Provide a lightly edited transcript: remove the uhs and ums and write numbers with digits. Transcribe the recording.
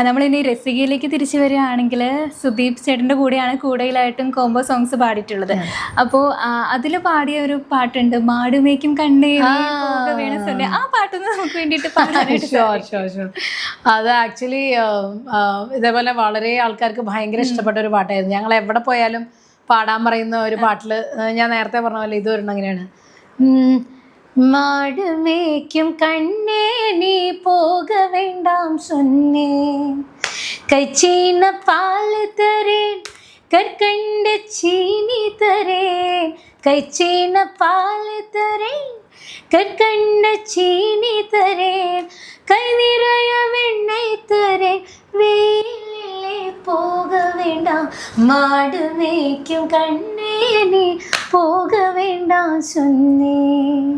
നമ്മളിനി രസികയിലേക്ക് തിരിച്ചു വരികയാണെങ്കിൽ സുദീപ് ചേട്ടൻ്റെ കൂടെയാണ് കൂടുതലായിട്ടും കോംബോ സോങ്സ് പാടിയിട്ടുള്ളത്. അപ്പോൾ അതിൽ പാടിയ ഒരു പാട്ടുണ്ട്, മാടുമേക്കും കണ്ണേ വേണം സൊന്നെ. ആ പാട്ടൊന്ന് നമുക്ക് വേണ്ടിയിട്ട് ഷുവർ. അത് ആക്ച്വലി ഇതേപോലെ വളരെ ആൾക്കാർക്ക് ഭയങ്കര ഇഷ്ടപ്പെട്ട ഒരു പാട്ടായിരുന്നു. ഞങ്ങൾ എവിടെ പോയാലും പാടാൻ പറയുന്ന ഒരു പാട്ടിൽ ഞാൻ നേരത്തെ പറഞ്ഞ പോലെ ഇത് വരണം അങ്ങനെയാണ്. மாடுமேய்க்கும் கண்ணே நீ போக வேண்டாம் சொன்னேன், கைச்சீன பால் தரேன் கற்கண்ட சீனி தரேன், கைச்சீன பால் தரேன் கற்கண்ட சீனி தரேன், கை நிறைய வெண்ணெய் தரேன், வேலிலே போக வேண்டாம் மாடு மேய்க்கும் கண்ணே நீ போக வேண்டாம் சொன்னேன்.